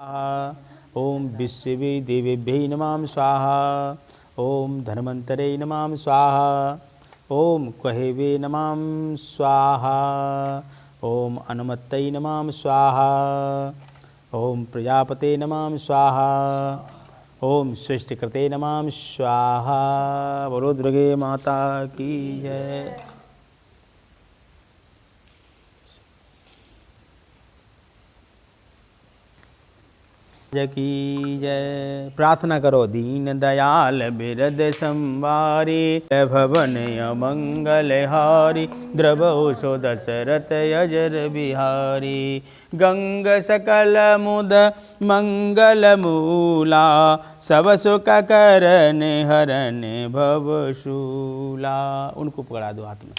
ओम विश्वे देवेभ्यै नमः स्वाहा। ओम धन्वन्तरे नमः स्वाहा। ओम कहेवे नमः स्वाहा। ओम अनुमत्तये नमः स्वाहा। ओम प्रजापते नमः स्वाहा। ओम सृष्टिकृते नमः स्वाहा। बोलो दुर्गे माता की जय। जय की जय। प्रार्थना करो। दीन दयाल बिरद संवारी भवन अमंगल हारी द्रवोषो दशरथ यजर बिहारी गंग सकल मुद मंगल मूला सब सुख करन हरन भवशूला। उनको पकड़ा दो हाथ में।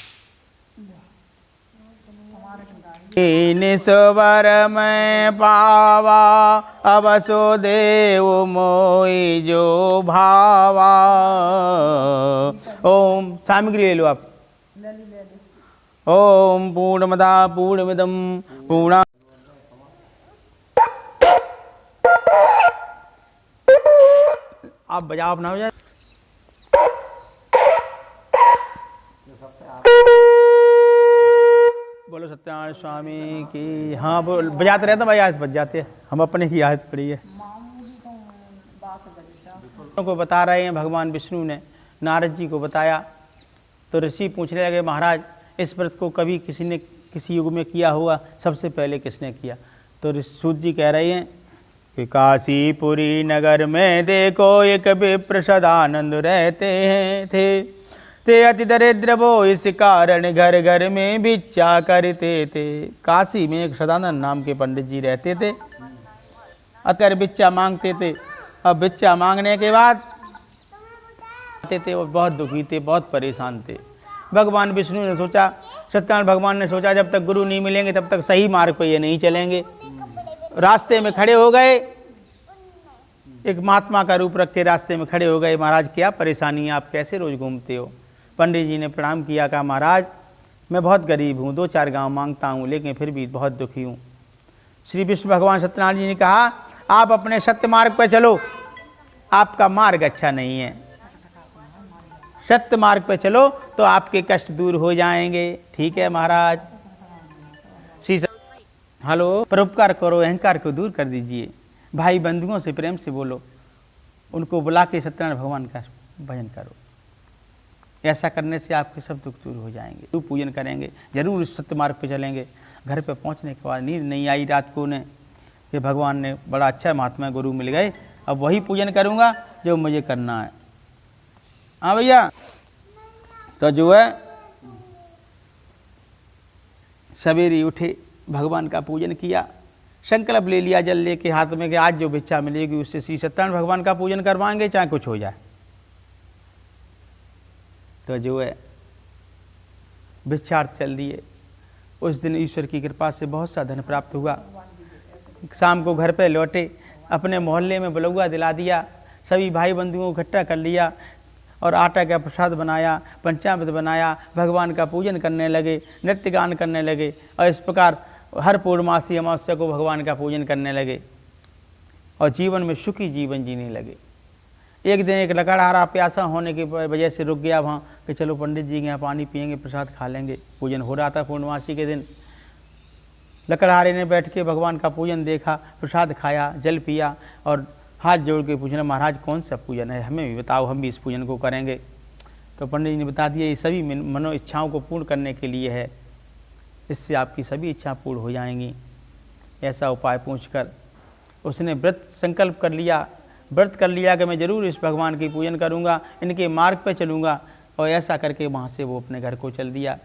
इन सवर में पावा अवसो देव मोई जो भावा। ओम सामग्री ले लो आप। ओम पूर्णमदा पूर्णमिदं पूर्णा। आप बजाओ अपना हो जाए। बोलो सत्यनारायण स्वामी की। हाँ बोल बजाते रहते भाई, आयत बज जाते हैं। हम अपने ही आयत पढ़ी है। को बता रहे हैं भगवान विष्णु ने नारद जी को बताया तो ऋषि पूछने लगे महाराज इस व्रत को कभी किसी ने किसी युग में किया होगा, सबसे पहले किसने किया? तो सूत जी कह रहे हैं कि काशीपुरी नगर में देखो एक विप्र सदानंद रहते हैं ते अति दरिद्र वो इस कारण घर घर में भिक्षा करते थे। काशी में एक सदानंद नाम के पंडित जी रहते थे। अकर भिक्षा मांगते थे। अब भिक्षा मांगने के बाद थे वो बहुत दुखी थे, बहुत परेशान थे। भगवान विष्णु ने सोचा, सत्यनारायण भगवान ने सोचा जब तक गुरु नहीं मिलेंगे तब तक सही मार्ग पर ये नहीं चलेंगे। रास्ते में खड़े हो गए, एक महात्मा का रूप रख के रास्ते में खड़े हो गए। महाराज क्या परेशानी है, आप कैसे रोज घूमते हो? पंडित जी ने प्रणाम किया, कहा महाराज मैं बहुत गरीब हूँ, 2-4 गांव मांगता हूँ लेकिन फिर भी बहुत दुखी हूँ। श्री विष्णु भगवान सत्यनारायण जी ने कहा आप अपने सत्य मार्ग पर चलो, आपका मार्ग अच्छा नहीं है। सत्य मार्ग पर चलो तो आपके कष्ट दूर हो जाएंगे। ठीक है महाराज। हेलो, परोपकार करो, अहंकार को दूर कर दीजिए, भाई बंधुओं से प्रेम से बोलो, उनको बुला के सत्यनारायण भगवान का भजन करो। ऐसा करने से आपके सब दुख दूर हो जाएंगे। तो पूजन करेंगे, जरूर इस सत्य मार्ग पे चलेंगे। घर पे पहुंचने के बाद नींद नहीं आई रात को ने कि भगवान ने बड़ा अच्छा महात्मा गुरु मिल गए, अब वही पूजन करूंगा जो मुझे करना है। हाँ भैया, तो जो है सवेरे उठे, भगवान का पूजन किया, संकल्प ले लिया जल लेके हाथ में कि आज जो भिक्षा मिलेगी उससे श्री सत्यनारायण भगवान का पूजन करवाएंगे चाहे कुछ हो जाए। तो जो है भिक्षार्थ चल दिए। उस दिन ईश्वर की कृपा से बहुत सा धन प्राप्त हुआ। शाम को घर पे लौटे, अपने मोहल्ले में बलौआ दिला दिया, सभी भाई बंधुओं को इकट्ठा कर लिया और आटा का प्रसाद बनाया, पंचामृत बनाया, भगवान का पूजन करने लगे, नृत्य गान करने लगे और इस प्रकार हर पूर्णमासी अमावस्या को भगवान का पूजन करने लगे और जीवन में सुखी जीवन जीने लगे। एक दिन एक लकड़हारा प्यासा होने की वजह से रुक गया वहाँ कि चलो पंडित जी के यहाँ पानी पियेंगे, प्रसाद खा लेंगे। पूजन हो रहा था पूर्णमासी के दिन। लकड़हारे ने बैठ के भगवान का पूजन देखा, प्रसाद खाया, जल पिया और हाथ जोड़ के पूछना महाराज कौन सा पूजन है, हमें भी बताओ, हम भी इस पूजन को करेंगे। तो पंडित जी ने बता दिया ये सभी मनो इच्छाओं को पूर्ण करने के लिए है, इससे आपकी सभी इच्छा पूर्ण हो जाएंगी। ऐसा उपाय पूछकर उसने व्रत संकल्प कर लिया, व्रत कर लिया कि मैं ज़रूर इस भगवान की पूजन करूंगा, इनके मार्ग पर चलूंगा। और ऐसा करके वहाँ से वो अपने घर को चल दिया।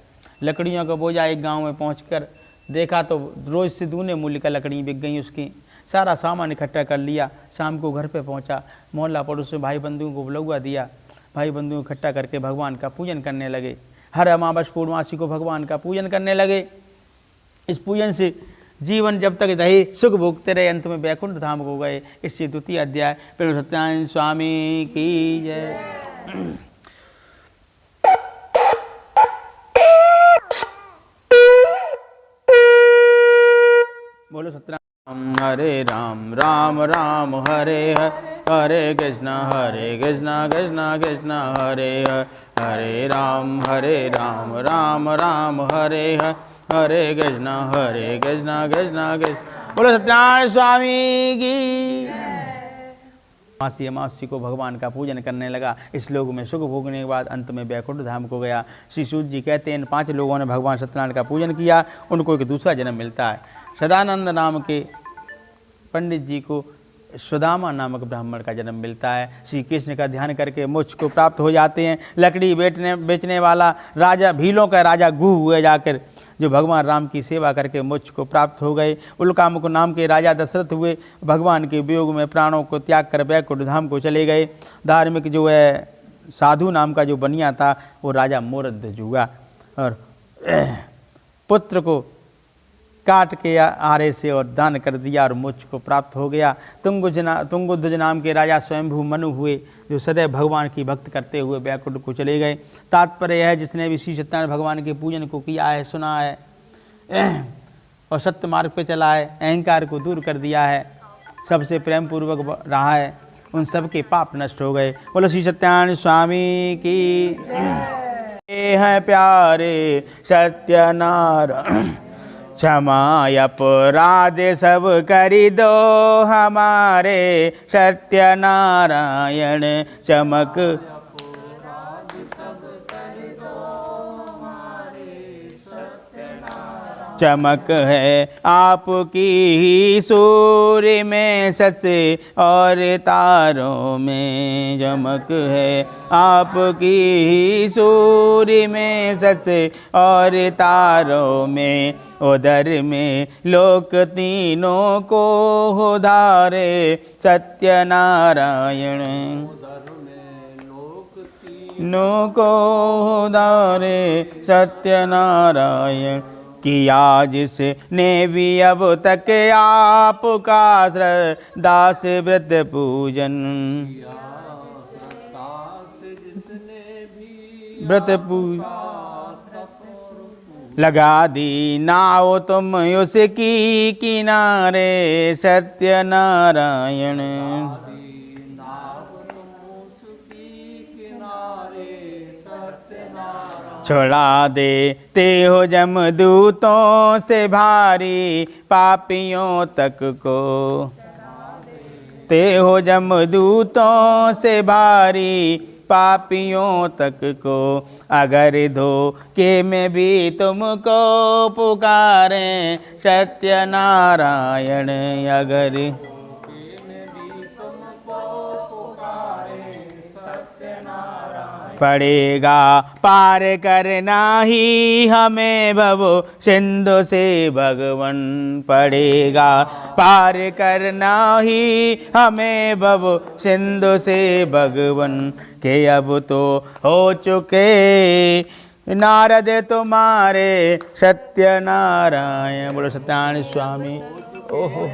लकड़ियों का बोझा एक गांव में पहुंचकर देखा तो रोज़ से दूने मूल्य का लकड़ी बिक गई उसकी। सारा सामान इकट्ठा कर लिया, शाम को घर पे पहुंचा, मोहल्ला पड़ोस में भाई बंधुओं को बुलवा दिया। भाई बंधुओं को इकट्ठा करके भगवान का पूजन करने लगे। हर अमावस पूर्णमासी को भगवान का पूजन करने लगे। इस पूजन से जीवन जब तक रहे सुख भोगते रहे, अंत में वैकुंठ धाम हो गए। इससे द्वितीय अध्याय। प्रेम सत्यनारायण स्वामी की जय। बोलो सत्यनारायण हरे राम राम राम हरे हरे, हरे कृष्ण कृष्ण कृष्ण हरे हरे, हरे राम राम राम हरे हरे, हरे कृष्ण कृष्ण कृष्ण। बोलो सत्यनारायण स्वामी की। मासी अमावस्या को भगवान का पूजन करने लगा। इस लोक में सुख भोगने के बाद अंत में वैकुंठ धाम को गया। श्री सूत जी कहते हैं इन 5 लोगों ने भगवान सत्यनारायण का पूजन किया, उनको एक दूसरा जन्म मिलता है। सदानंद नाम के पंडित जी को सुदामा नामक ब्राह्मण का जन्म मिलता है। श्री कृष्ण का ध्यान करके मोक्ष को प्राप्त हो जाते हैं। लकड़ी बेचने वाला राजा, भीलों का राजा गुह हुए जाकर, जो भगवान राम की सेवा करके मोक्ष को प्राप्त हो गए। उल्कामुख नाम के राजा दशरथ हुए, भगवान के वियोग में प्राणों को त्याग कर वैकुंठ धाम को चले गए। धार्मिक जो है साधु नाम का जो बनिया था वो राजा मोरध्वज हुआ और पुत्र को काट के आरे से और दान कर दिया और मोक्ष को प्राप्त हो गया। तुंगध्वज नाम के राजा स्वयंभू मनु हुए, जो सदैव भगवान की भक्त करते हुए वैकुंठ को चले गए। तात्पर्य है जिसने भी श्री सत्यनारायण भगवान के पूजन को किया है, सुना है और सत्य मार्ग पे चला है, अहंकार को दूर कर दिया है, सबसे प्रेम पूर्वक रहा है, उन सब के पाप नष्ट हो गए। बोलो श्री सत्यनारायण स्वामी की। है प्यारे सत्यनारायण, क्षमा अपराध सब करी दो हमारे सत्यनारायण। चमक चमक है आपकी ही सूर्य में ससे और तारों में, चमक है आपकी ही सूर्य में ससे और तारों में। उधर में लोक तीनों को उधारे सत्यनारायण, नो को उधारे सत्यनारायण। किया जिसने भी अब तक आपका दास व्रत पूजन, व्रत पूजन लगा दी नाव तुम उसकी किनारे सत्यनारायण। छुड़ा देते हो जमदूतों से भारी पापियों तक को, ते हो जमदूतों से भारी पापियों तक को। अगर धोखे में भी तुमको पुकारें सत्यनारायण, अगर पड़ेगा पार करना ही हमें भव सिंधु से भगवन, पड़ेगा पार करना ही हमें भव सिंधु से भगवन। के अब तो हो चुके नारद तुम्हारे सत्यनारायण। बोलो सत्यनारायण स्वामी। ओहो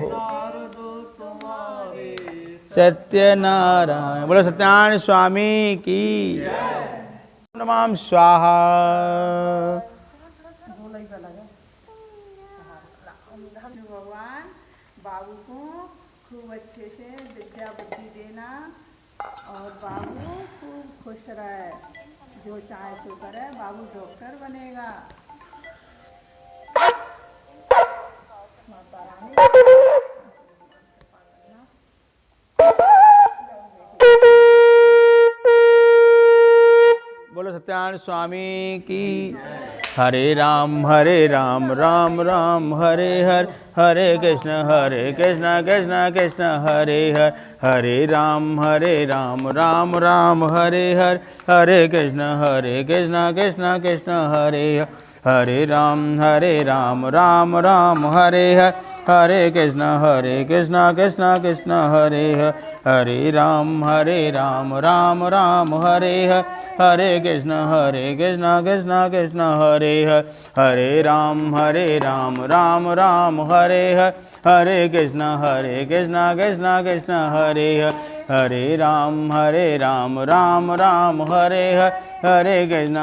सत्यनारायण। बोलो सत्यनारायण स्वामी की। नमाम स्वाहा। भगवान बाबू को खूब अच्छे से विद्या बुद्धि देना और बाबू खूब खुश रहे, जो चाहे सो करे। बाबू डॉक्टर बनेगा। माता रानी बोलो सत्यनारायण स्वामी की। हरे राम राम राम हरे हरे, हरे कृष्ण कृष्ण कृष्ण हरे हरे, हरे राम राम राम हरे हरे, हरे कृष्ण कृष्ण कृष्ण हरे हरे, हरे राम राम राम हरे हरे, हरे कृष्ण कृष्ण कृष्ण हरे हरे, हरे राम राम राम हरे हरे, हरे कृष्ण कृष्ण कृष्ण हरे हरे, हरे राम राम राम हरे हरे, हरे कृष्ण कृष्ण कृष्ण हरे हरे, हरे राम राम राम हरे हरे, हरे कृष्ण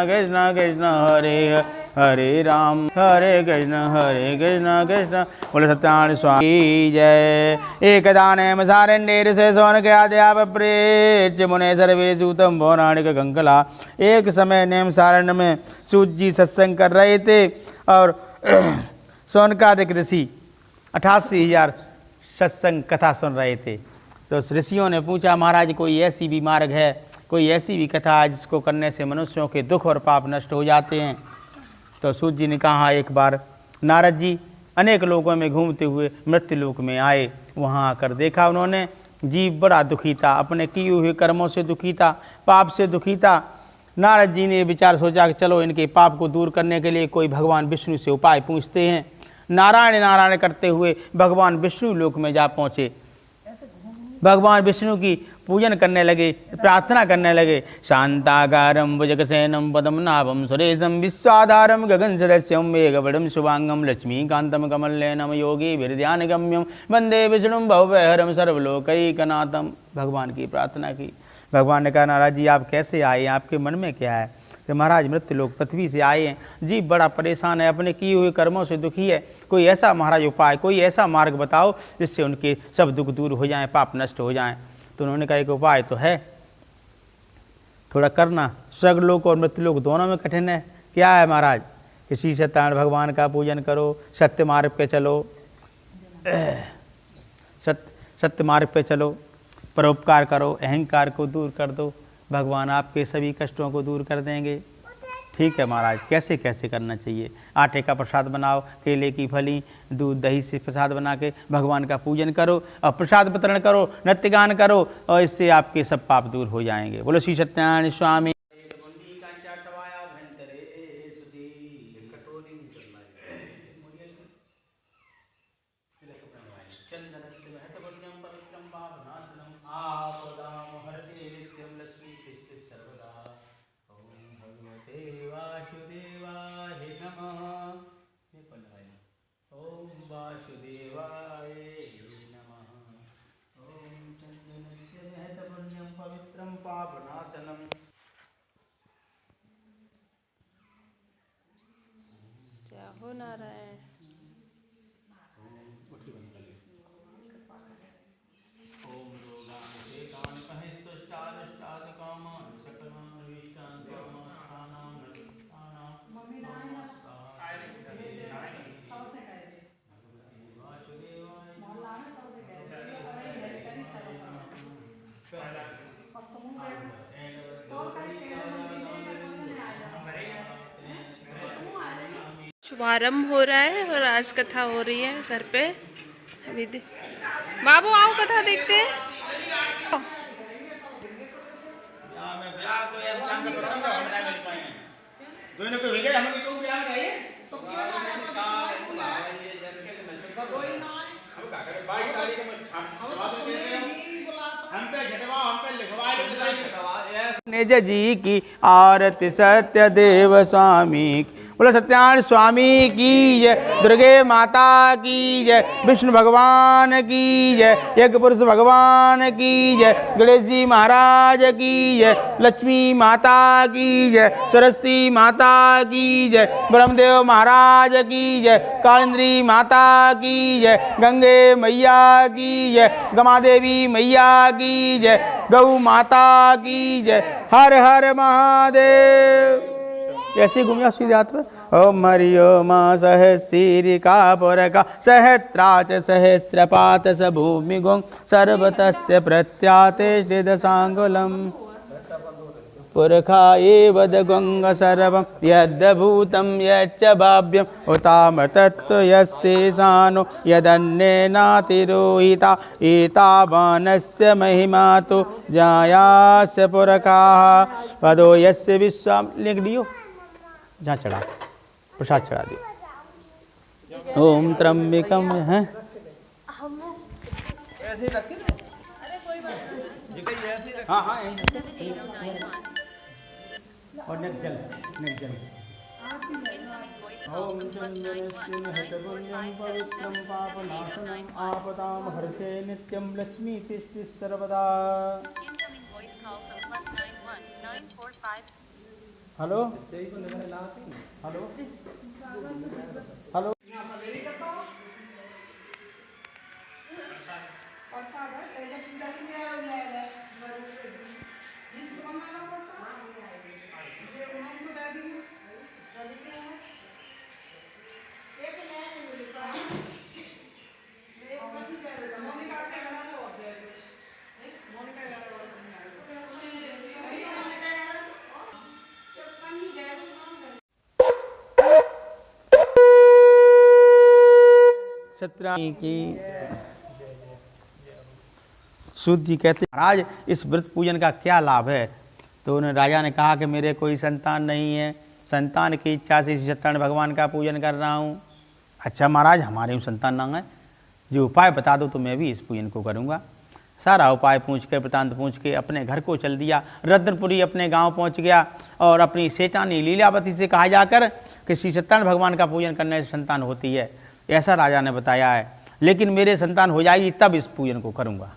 कृष्ण कृष्ण हरे हरे, हरे राम हरे कृष्ण कृष्ण बोले सत्यान स्वामी की जय। एकदाने सारण्ये ऋषि सोन के आद्या प्रेच मुने सर्वे सूतम पौराणिक कंकला। एक समय नेम सारण्य में सूत जी सत्संग कर रहे थे और सोनकादिक ऋषि 88,000 सत्संग कथा सुन रहे थे। तो उस ऋषियों ने पूछा, महाराज कोई ऐसी भी मार्ग है, कोई ऐसी भी कथा है जिसको करने से मनुष्यों के दुख और पाप नष्ट हो जाते हैं। तो सूत जी ने कहा, एक बार नारद जी अनेक लोगों में घूमते हुए मृत्यु लोक में आए। वहाँ आकर देखा उन्होंने जीव बड़ा दुखी था, अपने किए हुए कर्मों से दुखी था, पाप से दुखी था। नारद जी ने विचार सोचा कि चलो इनके पाप को दूर करने के लिए कोई भगवान विष्णु से उपाय पूछते हैं। नारायण नारायण करते हुए भगवान विष्णु लोक में जा पहुँचे। भगवान विष्णु की पूजन करने लगे, प्रार्थना करने लगे। शांताकारं भुजगशयनं पद्मनाभं सुरेशं विश्वाधारं गगन सदस्यं मेघवर्णं शुभांगं लक्ष्मीकान्तं कमलनयनं योगी ध्यानगम्यं वंदे विष्णुं भव्यहरं सर्वलोकैकनाथं। भगवान की प्रार्थना की। भगवान ने कहा, नारद जी आप कैसे आए, आपके मन में क्या है? कि महाराज मृत्यु लोक पृथ्वी से आए हैं, जीव बड़ा परेशान है, अपने किए हुए कर्मों से दुखी है। कोई ऐसा महाराज उपाय, कोई ऐसा मार्ग बताओ जिससे उनके सब दुख दूर हो जाएं, पाप नष्ट हो जाएं। तो उन्होंने कहा, एक उपाय तो है, थोड़ा करना। स्वर्गलोक और मृत्युलोक दोनों में कठिन है। क्या है महाराज? किसी सत्यनारायण भगवान का पूजन करो, सत्य मार्ग पे चलो, सत्य मार्ग पे चलो, परोपकार करो, अहंकार को दूर कर दो, भगवान आपके सभी कष्टों को दूर कर देंगे। ठीक है महाराज, कैसे कैसे करना चाहिए? आटे का प्रसाद बनाओ, केले की फली, दूध दही से प्रसाद बना के भगवान का पूजन करो और प्रसाद वितरण करो, नृत्य गान करो और इससे आपके सब पाप दूर हो जाएंगे। बोलो श्री सत्यनारायण स्वामी। जय हो नारायण। शुभारंभ हो रहा है और आज कथा हो रही है घर पे। अभी बाबू आओ कथा देखते हैं। निज जी की आरती सत्य देव स्वामी की। बोलो सत्यनारायण स्वामी की जय। दुर्गे माता की जय। विष्णु भगवान की जय। यज्ञ पुरुष भगवान की जय। गणेश जी महाराज की जय। लक्ष्मी माता की जय। सरस्वती माता की जय। ब्रह्मदेव महाराज की जय। कालिंद्री माता की जय। गंगे मैया की जय। गमादेवी मैया की जय। गौ माता की जय। हर हर महादेव। ऐसी घूमिया सीधे हाथ में। ओम हरिओम सहस्रिका पुरका सहस्राच सहस्रपात स भूमि गुं सर्वतस्य प्रत्याते दशांगुलम पुरखा एवद गंग सर्वं यद्भूतं यच्च भाव्यं उतामृतत्व यस्येषानो यदन्येनातिरोहिता एतावानस्य महिमा तो जायास्य पुरकाः पदो यस्य विश्वाम। लिख दियो, जहाँ चढ़ा प्रसाद चढ़ा दियो। ओम त्र्यंबकम है हाँ हाँ और निर्जल निर्जल। ओम चंदनस्य हतपुण्यं पवित्रं पापनाशनम् आपदां हरसे नित्यं लक्ष्मी तिष्ठति सर्वदा। हेलो हेलो हेलो सत्यनारायण की सूत जी कहते महाराज इस व्रत पूजन का क्या लाभ है। तो उन्हें राजा ने कहा कि मेरे कोई संतान नहीं है, संतान की इच्छा से सत्यनारायण भगवान का पूजन कर रहा हूँ। अच्छा महाराज हमारे संतान ना है, जो उपाय बता दो तो मैं भी इस पूजन को करूँगा। सारा उपाय पूछ के वृतांत पूछ के अपने घर को चल दिया। रत्नपुरी अपने गांव पहुंच गया और अपनी सेठानी लीलावती से कहा जाकर कि श्री सत्यनारायण भगवान का पूजन करने से संतान होती है, ऐसा राजा ने बताया है, लेकिन मेरे संतान हो जाएगी तब इस पूजन को करूँगा।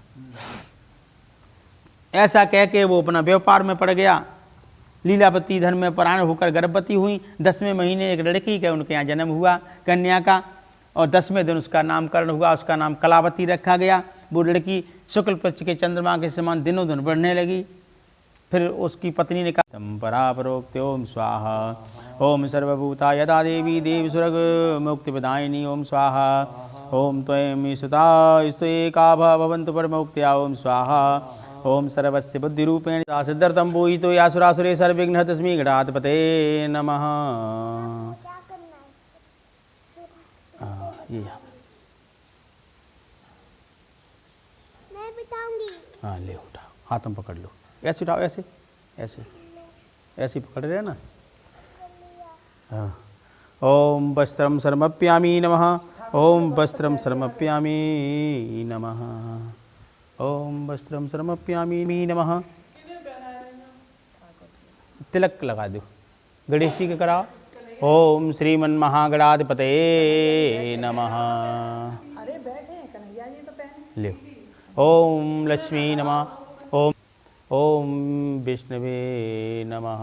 ऐसा कह के वो अपना व्यापार में पड़ गया। लीलावती धन में परायण होकर गर्भवती हुई। 10वें महीने एक लड़की का उनके यहाँ जन्म हुआ, कन्या का, और 10वें दिन उसका नामकरण हुआ। उसका नाम कलावती रखा गया। वो लड़की शुक्ल पक्ष के चंद्रमा के समान दिनों दिन बढ़ने लगी। फिर उसकी पत्नी ने कहा संपरा प्रोक्त ओम स्वाहा ओम सर्वभूता यदा देवी देव सुरग मुक्ति प्रदायिनी ओम स्वाहा ओम त्वयं सुता एका भवन्तु परमोक्त्या ओम स्वाहा ओम सर्वस्य बुद्धिरूपेण सिद्धार्थं पूजितो यासुरासुरे सर्वविघ्नः तस्मै गणाधिपते नमः। ये मैं बताऊंगी। हाँ ले उठाओ, हाथ में पकड़ लो, ऐसे उठाओ, ऐसे ऐसे ऐसे पकड़ रहे हैं ना। हाँ ओम वस्त्रम समर्पयामि नमः ओम वस्त्रम समर्पयामि नमः ओम वस्त्रम समर्पयामि नमः। तिलक लगा दो, गणेश जी के कराओ। ओम श्रीमन महागणाधिपते नमः। अरे बैठे कन्हैया जी तो पहने। ले ओम लक्ष्मी नमः ओम ओम विष्णवे नमः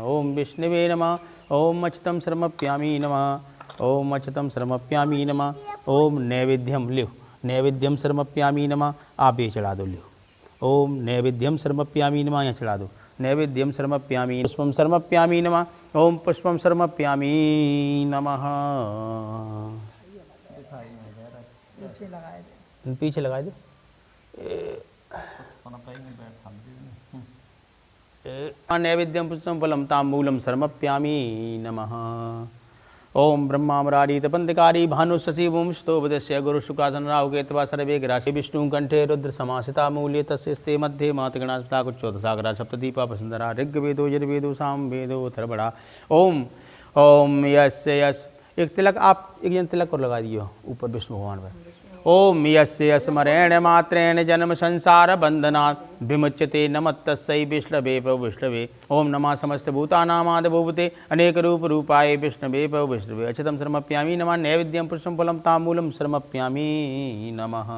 ओम विष्णवे नमः ओम अच्युतं समर्पयामि नमः ओम अच्युतं समर्पयामि नमः ओम नैवेद्यम लियो नैवेद्यम समर्पयामि नमः। आप ये चढ़ा दो, लियो ओम नैवेद्यम समर्पयामि नमः, यहाँ चढ़ा दो नैवेद्यम समर्पयामि पुष्पम समर्पयामि नमः ओम पुष्पम समर्पयामि नमः। पीछे लगाए दे। नैवेद्यम पुष्पम फलम ताम्बूलम समर्पयामि नमः ओम ब्रह्मामरारीत बंधकारी भानु शशिव स्तोभदस्य गुरु शुकासन राहु केतवा सर्वे ग्रासी विष्णु कंठे रुद्र समासिता मूल्य तस्ते मध्य मातगणा कुचोदसागरा सप्तदीपा वसुंधरा ऋग्वेदो यजुर्वेदो सामवेदो अथर्वणा। ओम ओम यस्य यस एक तिलक आप एक जन तिलक और लगा दियो ऊपर विष्णु भगवान पर। ओम यस्य स्मरेण मात्रेण जन्म संसार बंधनात् विमुच्यते नमस्तस्यै विष्णवे प्रभु विष्णवे। ओम नमः समस्त भूतानामादिभूते अनेक रूप रूपाय विष्णवे प्रभु विष्णवे। अच्युतं समर्पयामि नमः नैवेद्यं पुष्पं फलं ताम्बूलं समर्पयामि नमः।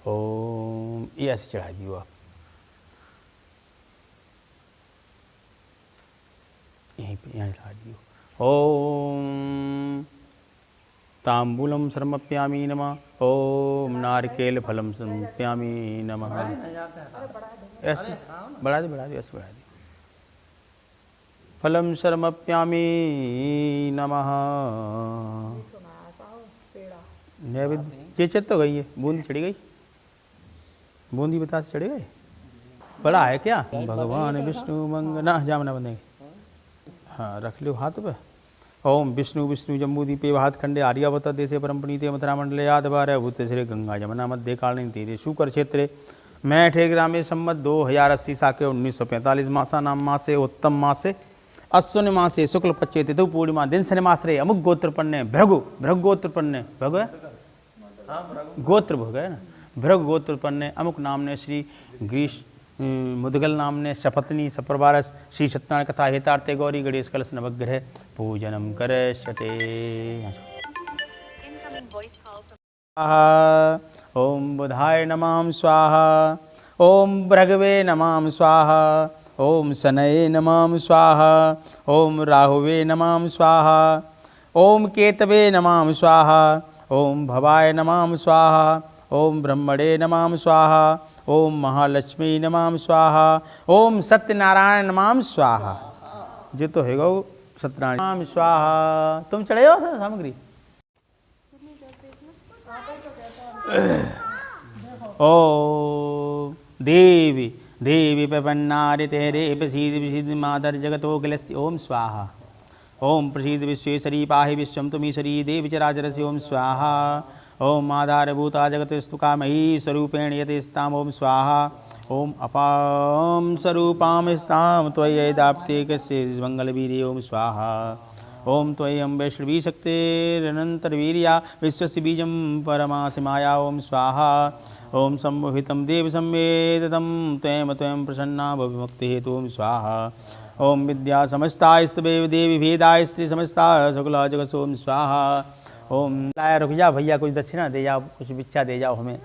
ओम ये ऐसे चढ़ा दियो आप, यहीं पे यहाँ चढ़ा दियो। ओम ताम्बूलम समर्पयामि नमः ओम नारिकेल फलम समर्पयामि नमः। ऐसे बढ़ा दो ऐसे बढ़ा दो। फलम समर्पयामि नमः। नैवेद्य चेचत तो गई है, बूंदी चढ़ी गई, बूंदी बतास चढ़े गए। बड़ा है क्या भगवान विष्णु मंगना जामना बंदेंगे। हाँ रख लो हाथ पे। ओम विष्णु विष्णु जम्बूदीपे हाथ खंडे आर्यावत देशे परम पुनीते मथुरा मंडले यादवार भूत श्री गंगा जमुना मध्य कालीन तीरे शुकर क्षेत्रे मैठे ग्रामे सम्मत 2080 साके 1945 मासा नाम मासे उत्तम मासे अश्विन मासे शुक्ल पच्चे तिथु पूर्णिमा दिन शनिमाश्रे अमुक गोत्रपन्ने भृगु भृग गोत्रपन्ने भृग गोत्र भोग है ना भृग गोत्रपन्ने अमुक नामने श्री ग्रीष मुदगल नामने सपत्नी सप्रवारस श्री सत्यनारायण कथा हेतार्थे गौरी गणेश कलश नवग्रह पूजनम करे ओम बुधाय नमः स्वाहा। ओम भृगवे नमः स्वाहा। ओम शनये नमः स्वाहा। ओम राहुवे नमः स्वाहा। ओम केतवे नमः स्वाहा। ओम भवाय नमः स्वाहा। ओम ब्रह्मणे नमः स्वाहा। ओम महालक्ष्मी नमः स्वाहा। ओम सत्यनारायण नमः स्वाहा। जो तो है गो सत्यनारायण नमः स्वाहा। तुम चढ़े हो सामग्री। ओ देवी देवी प्रपन्नारि तेरे प्रसीद विसीद मातर जगतो किलस्य। ओम स्वाहा। ओम प्रसीद विश्वेश्वरी पाहि विश्वम तुमीश्वरी देवी चराचरस्य। ओम स्वाहा। ओम आधारभूता जगतस्तु कामयी स्वरूपेण यतेस्ताम। ओम स्वाहा। ओम अपां स्वरूपां स्तां त्वयैदाप्ते कस्य मंगलवीर्ये। ओम स्वाहा। ओम त्वयं वैष्णवी शक्तिरनन्तरवीर्या विश्वस्य बीजं परमासि माया। ओम स्वाहा। ओम सम्मोहितं देव संवेदितं त्वं त्वं प्रसन्ना भवभक्तिहेतु। ओम स्वाहा। ओम विद्या समस्तास्तवेव देवी भेदाय स्त्री समस्ता शुक्ला जगत। ओम स्वाहा। ओम लाया रुक जा भैया, कुछ दक्षिणा दे जाओ, कुछ भिक्षा दे जाओ हमें।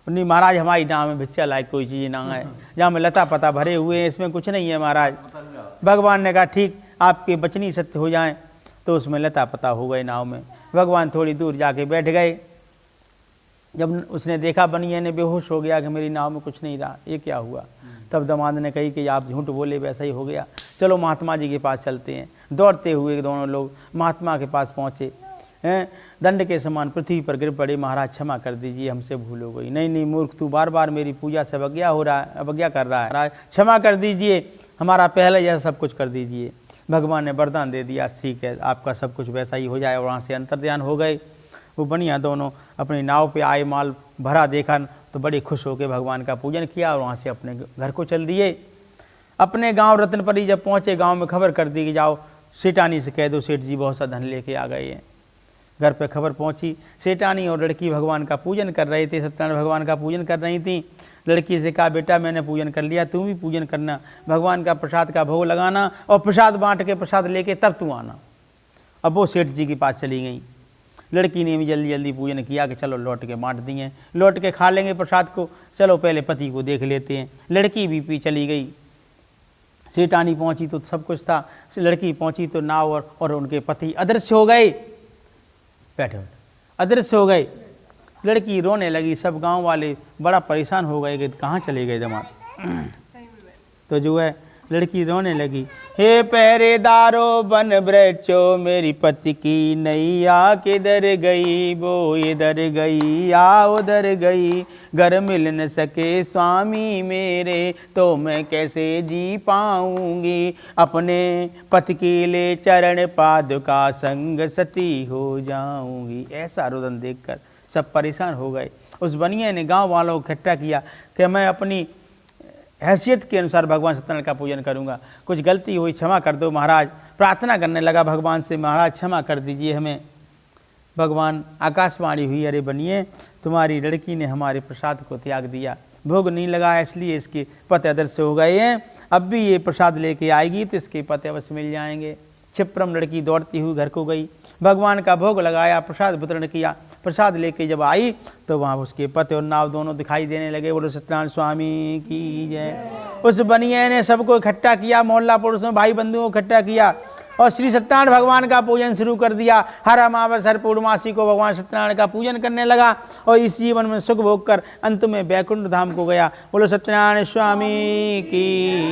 नहीं महाराज हमारी नाम में भिक्षा लायक कोई चीज़ ना है, जहाँ में लता पता भरे हुए हैं इसमें कुछ नहीं है महाराज। भगवान ने कहा ठीक आपके वचनी सत्य हो जाएं, तो उसमें लता पता हो गए नाव में। भगवान थोड़ी दूर जाके बैठ गए। जब उसने देखा बनिए ने बेहोश हो गया कि मेरी नाव में कुछ नहीं रहा, ये क्या हुआ। तब दामाद ने कही कि आप झूठ बोले, वैसा ही हो गया, चलो महात्मा जी के पास चलते हैं। दौड़ते हुए दोनों लोग महात्मा के पास पहुँचे हैं। दंड के समान पृथ्वी पर गिर पड़े। महाराज क्षमा कर दीजिए, हमसे भूल हो गई। नहीं नहीं मूर्ख, तू बार बार मेरी पूजा से अवज्ञा कर रहा है। महाराज क्षमा कर दीजिए, हमारा पहले जैसा सब कुछ कर दीजिए। भगवान ने वरदान दे दिया, ठीक है आपका सब कुछ वैसा ही हो जाए। और वहाँ से अंतर्ध्यान हो गए। वो बढ़िया दोनों अपनी नाव पे आए, माल भरा देखा तो बड़े खुश होकर भगवान का पूजन किया और वहाँ से अपने घर को चल दिए। अपने गांव रतनपरी जब पहुँचे, गांव में खबर कर दी कि जाओ सेठानी से कह दो सेठ जी बहुत सा धन लेके आ गए हैं। घर पे खबर पहुंची, सेठानी और लड़की भगवान का पूजन कर रहे थे। सत्यनारायण भगवान का पूजन कर रही थी। लड़की से कहा बेटा मैंने पूजन कर लिया, तुम भी पूजन करना, भगवान का प्रसाद का भोग लगाना और प्रसाद बांट के प्रसाद लेके तब तू आना। अब वो सेठ जी के पास चली गई। लड़की ने भी जल्दी जल्दी पूजन किया कि चलो लौट के बांट दिए, लौट के खा लेंगे प्रसाद को, चलो पहले पति को देख लेते हैं। लड़की भी पी चली गई। सेठानी पहुंची तो सब कुछ था, लड़की पहुंची तो नाव और उनके पति अदृश्य हो गए। बैठे अदृश्य हो गए। लड़की रोने लगी। सब गांव वाले बड़ा परेशान हो गए कि कहाँ चले गए दामाद। तो जो है लड़की रोने लगी, हे पहरेदारो बन वृक्षो मेरी पति की नैया किधर गई, वो इधर गई या उधर गई, घर मिल न सके स्वामी मेरे तो मैं कैसे जी पाऊंगी, अपने पति के लिए चरण पादुका संग सती हो जाऊंगी। ऐसा रुदन देखकर सब परेशान हो गए। उस बनिए ने गांव वालों को इकट्ठा किया कि मैं अपनी हैसियत के अनुसार भगवान सत्यनारायण का पूजन करूंगा, कुछ गलती हुई क्षमा कर दो महाराज। प्रार्थना करने लगा भगवान से, महाराज क्षमा कर दीजिए हमें। भगवान आकाशवाणी हुई, अरे बनिए तुम्हारी लड़की ने हमारे प्रसाद को त्याग दिया, भोग नहीं लगाया इसलिए इसके पति अदृश्य हो गए हैं। अब भी ये प्रसाद लेके आएगी तो इसके पति अवश्य मिल जाएंगे। क्षिप्रम लड़की दौड़ती हुई घर को गई, भगवान का भोग लगाया, प्रसाद वितरण किया। प्रसाद लेके जब आई तो वहाँ उसके पति और नाव दोनों दिखाई देने लगे। बोलो सत्यनारायण स्वामी की जय। उस बनिए ने सबको इकट्ठा किया, मोहल्ला पड़ोस में भाई बंधुओं को इकट्ठा किया और श्री सत्यनारायण भगवान का पूजन शुरू कर दिया। हर अमावस हर पूर्णमासी को भगवान सत्यनारायण का पूजन करने लगा और इस जीवन में सुख भोग कर अंत में वैकुंठ धाम को गया। बोलो सत्यनारायण स्वामी की।